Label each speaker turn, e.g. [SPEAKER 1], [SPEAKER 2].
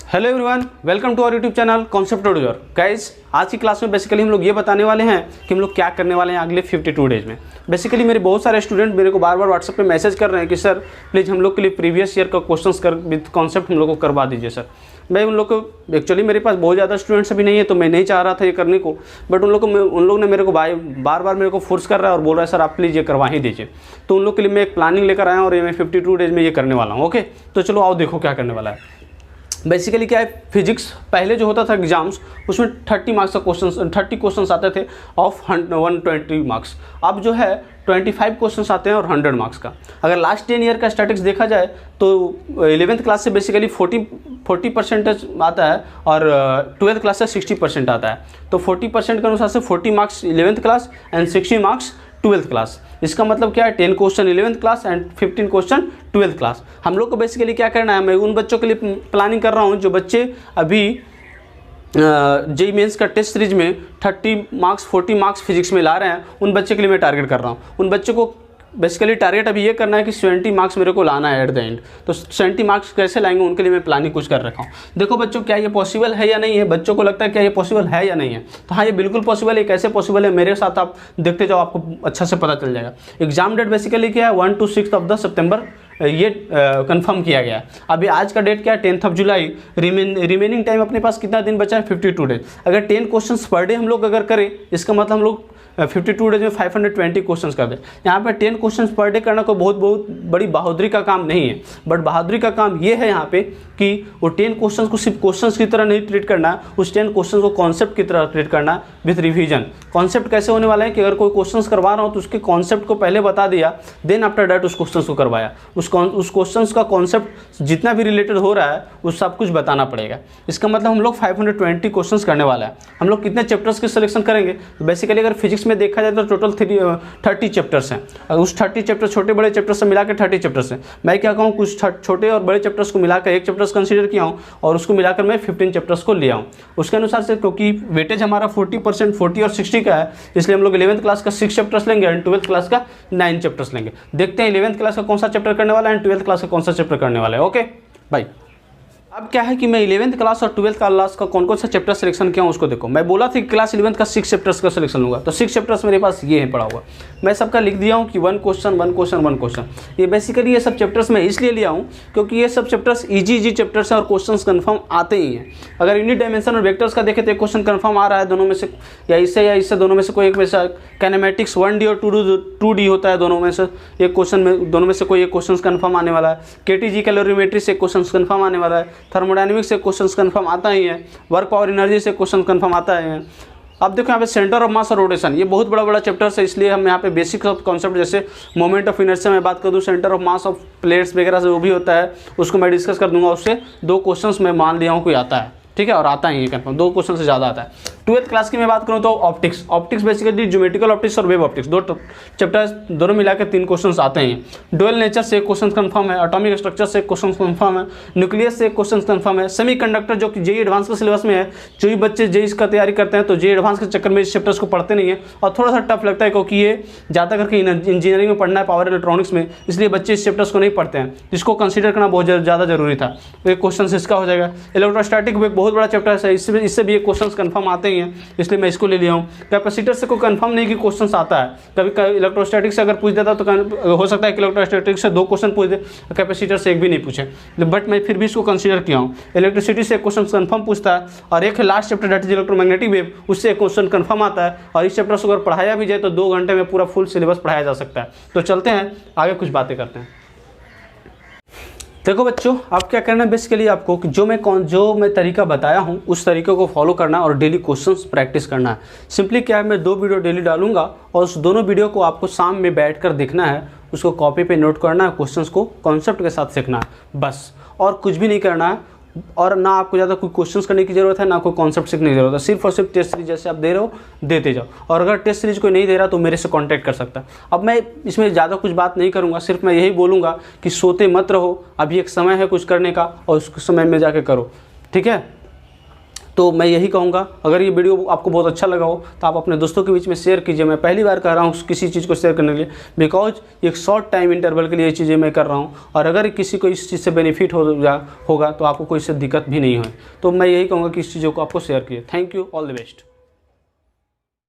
[SPEAKER 1] Hello everyone, welcome to our YouTube channel concept tutor. Guys, आज की class में basically हम लोग ये बताने वाले हैं कि हम लोग क्या करने वाले हैं अगले 52 डेज में। बेसिकली मेरे बहुत सारे स्टूडेंट मेरे को बार बार व्हाट्सएप पे मैसेज कर रहे हैं कि सर प्लीज़ हम लोग के लिए प्रीवियस ईयर का क्वेश्चंस कर विद कॉन्सेप्ट हम लोग को करवा दीजिए सर। मैं उन लोग को एक्चुअली मेरे पास बहुत ज़्यादा स्टूडेंट्स अभी नहीं है, तो मैं नहीं चाह रहा था ये करने को, बट उन लोग ने मेरे को बार बार मेरे को फोर्स कर रहा है और बोल रहा है सर आप प्लीज़ ये करवा ही दीजिए। तो उन लोग के लिए मैं एक प्लानिंग लेकर आया हूँ और ये मैं 52 डेज में ये करने वाला हूँ। ओके, तो चलो आओ देखो क्या करने वाला है। बेसिकली क्या है, फिजिक्स पहले जो होता था एग्जाम्स उसमें 30 मार्क्स का क्वेश्चन आते थे ऑफ 120 मार्क्स। अब जो है 25 क्वेश्चन आते हैं और 100 मार्क्स का। अगर लास्ट 10 ईयर का स्टैटिक्स देखा जाए तो 11th क्लास से बेसिकली 40% आता है और 12th क्लास से 60% आता है। तो 40% के अनुसार से 40 marks 11th class and 60 marks 12th class. इसका मतलब क्या है, 10 question 11th class and 15 question 12th class. हम लोग को बेसिकली क्या करना है, मैं उन बच्चों के लिए प्लानिंग कर रहा हूँ जो बच्चे अभी जेईई मेंस का टेस्ट सीरीज में 30 मार्क्स 40 मार्क्स फिजिक्स में ला रहे हैं। उन बच्चे के लिए मैं टारगेट कर रहा हूँ। उन बच्चों को बेसिकली टारगेट अभी ये करना है कि 70 मार्क्स मेरे को लाना है एट द एंड। तो 70 मार्क्स कैसे लाएंगे उनके लिए मैं प्लानिंग कुछ कर रखा हूँ। देखो बच्चों, क्या ये पॉसिबल है या नहीं है? बच्चों को लगता है क्या ये पॉसिबल है या नहीं है? तो हाँ, ये बिल्कुल पॉसिबल है। कैसे पॉसिबल है, मेरे साथ आप देखते जाओ, आपको अच्छा से पता चल जाएगा। एग्जाम डेट बेसिकली क्या है, 1 to 6 सितंबर ये कंफर्म किया गया। अभी आज का डेट क्या है, 10 जुलाई। रिमेनिंग टाइम अपने पास कितना दिन बचा है, 52 डेज। अगर 10 क्वेश्चंस पर डे हम लोग अगर करें, इसका मतलब हम लोग 52 डेज में 520 क्वेश्चंस कर दें। यहाँ पे 10 क्वेश्चंस पर डे करना कोई बहुत बड़ी बहादुरी का काम नहीं है, बट बहादुरी का काम ये है यहाँ पे कि वो 10 क्वेश्चंस को सिर्फ क्वेश्चंस की तरह नहीं ट्रीट करना, उस 10 क्वेश्चंस को कॉन्सेप्ट की तरह ट्रीट करना विथ रिवीजन। कॉन्सेप्ट कैसे होने वाला है कि अगर कोई क्वेश्चंस करवा रहा हूँ तो उसके कॉन्सेप्ट को पहले बता दिया, देन आफ्टर डैट उस क्वेश्चंस को करवाया। उस क्वेश्चंस का कॉन्सेप्ट जितना भी रिलेटेड हो रहा है वो सब कुछ बताना पड़ेगा। इसका मतलब हम लोग 520 क्वेश्चंस करने वाला है। हम लोग कितने चैप्टर्स के सिलेक्शन करेंगे, तो बेसिकली अगर फिजिक्स में देखा जाए तो टोटल 30 चैप्टर्स हैं। अगर उस 30 चैप्टर छोटे बड़े चैप्टर्स से मिलाकर 30 चैप्टर्स हैं। मैं क्या कहूँ, कुछ छोटे और बड़े चैप्टर्स को मिलाकर एक चैप्टर्स कंसीडर किया हूँ और उसको मिलाकर मैं 15 चैप्टर्स को लिया हूँ। उसके अनुसार से, क्योंकि वेटेज हमारा 40% 40 और 60 का है, इसलिए हम लोग 11th क्लास का 6 चैप्टर्स लेंगे एंड 12th क्लास का 9 चैप्टर्स लेंगे। देखते हैं 11th क्लास का कौन सा चैप्टर करने वाला है एंड 12th क्लास का कौन सा चैप्टर करने वाला है। Okay bye. अब क्या है कि मैं 11th क्लास और 12th क्लास का कौन कौन सा चैप्टर सिलेक्शन किया हूँ उसको देखो। मैं बोला था कि क्लास 11th का 6 चैप्टर्स का सिलेक्शन लूँगा, तो 6 चैप्टर्स मेरे पास ये है पड़ा हुआ। मैं सबका लिख दिया हूँ कि 1 क्वेश्चन। ये बेसिकली ये सब चैप्टर्स मैं इसलिए लिया हूँ क्योंकि ये सब चैप्टर्स इजी चैप्टर्स हैं और क्वेश्चन कन्फर्म आते ही हैं। अगर यूनिट डायमेंशन और वेक्टर्स का देखें तो एक क्वेश्चन कन्फर्म आ रहा है दोनों में से, या इससे दोनों में से कोई एक में से। कैनेमेटिक्स 1D और 2D होता है, दोनों में से एक क्वेश्चन में, दोनों में से कोई एक क्वेश्चन कन्फर्म आने वाला है। KTG कैलोरीमेट्री से क्वेश्चन कन्फर्म आने वाला है। थर्मोडायनेमिक्स से क्वेश्चंस कंफर्म आता ही है। वर्क पावर एनर्जी से क्वेश्चन कंफर्म आता है। अब देखो यहाँ पे सेंटर ऑफ मास और रोटेशन, ये बहुत बड़ा चैप्टर्स है, इसलिए हम यहाँ पे बेसिक कॉन्सेप्ट जैसे मोमेंट ऑफ इनर्शिया में बात कर दूँ, centre of mass of plates वगैरह से वो भी होता है, उसको मैं डिस्कस कर दूंगा। उससे 2 क्वेश्चंस मैं मान लिया हूँ कोई आता है, ठीक है, और आता ही है कंफर्म, 2 क्वेश्चन से ज़्यादा आता है। 12th क्लास की मैं बात करूँ तो ऑप्टिक्स बेसिकली ज्योमेट्रिकल ऑप्टिक्स और वेव ऑप्टिक्स 2 चैप्टर्स, दोनों मिलाकर 3 क्वेश्चंस आते हैं। डुअल नेचर से एक क्वेश्चन कंफर्म है, एटॉमिक स्ट्रक्चर से एक क्वेश्चन कंफर्म है, न्यूक्लियस से एक क्वेश्चन कंफर्म है, सेमीकंडक्टर जो कि जेईई एडवांस के सिलेबस में है। जो भी बच्चे जेईई का तैयारी करते हैं तो जेईई एडवांस के चक्कर में इस चैप्टर्स को पढ़ते नहीं है और थोड़ा सा टफ लगता है, क्योंकि ये ज़्यादा करके इंजीनियरिंग में पढ़ना है, पावर इलेक्ट्रॉनिक्स में, इसलिए बच्चे इस चैप्टर्स को नहीं पढ़ते हैं, जिसको कंसिडर करना बहुत ज़्यादा जरूरी था। तो एक क्वेश्चन इसका हो जाएगा। इलेक्ट्रोस्टैटिक एक बहुत बड़ा चैप्टर है, इससे भी एक क्वेश्चन कंफर्म आते ही हैं, इसलिए मैं इसको ले लिया हूँ। कैपेसिटर से कोई कंफर्म नहीं कि क्वेश्चन आता है, कभी इलेक्ट्रोस्टैटिक से अगर पूछ देता तो हो सकता है कि इलेक्ट्रोस्टैटिक से 2 क्वेश्चन पूछ दे, कैपेसिटर से एक भी नहीं पूछे, बट मैं फिर भी इसको कंसीडर किया हूँ। इलेक्ट्रिसिटी से एक क्वेश्चन कंफर्म पूछता है और एक last chapter that is electromagnetic wave, उससे एक क्वेश्चन कंफर्म आता है। और इस चैप्टर से अगर पढ़ाया भी जाए तो 2 घंटे में पूरा फुल सिलेबस पढ़ाया जा सकता है। तो चलते हैं आगे, कुछ बातें करते हैं। देखो बच्चों, अब क्या करना है बेसिकली आपको कि जो मैं तरीका बताया हूँ उस तरीके को फॉलो करना और डेली क्वेश्चंस प्रैक्टिस करना है। सिंपली क्या है, मैं 2 वीडियो डेली डालूंगा और उस दोनों वीडियो को आपको शाम में बैठकर देखना है, उसको कॉपी पे नोट करना है, क्वेश्चंस को कॉन्सेप्ट के साथ सीखना है बस, और कुछ भी नहीं करना है। और ना आपको ज़्यादा कोई क्वेश्चंस करने की ज़रूरत है, ना कोई कॉन्सेप्ट सीखने की ज़रूरत है। सिर्फ और सिर्फ टेस्ट सीरीज जैसे आप दे रहे हो देते जाओ, और अगर टेस्ट सीरीज कोई नहीं दे रहा तो मेरे से कांटेक्ट कर सकता है। अब मैं इसमें ज़्यादा कुछ बात नहीं करूँगा, सिर्फ मैं यही बोलूँगा कि सोते मत रहो, अभी एक समय है कुछ करने का और उस समय में जाके करो, ठीक है। तो मैं यही कहूँगा, अगर ये वीडियो आपको बहुत अच्छा लगा हो तो आप अपने दोस्तों के बीच में शेयर कीजिए। मैं पहली बार कह रहा हूँ किसी चीज़ को शेयर करने के लिए, बिकॉज एक शॉर्ट टाइम इंटरवल के लिए ये चीज़ें मैं कर रहा हूँ, और अगर किसी को इस चीज़ से बेनिफिट होगा तो आपको कोई इससे दिक्कत भी नहीं है। तो मैं यही कहूँगा कि इस चीज़ों को आपको शेयर कीजिए। Thank you, all the best.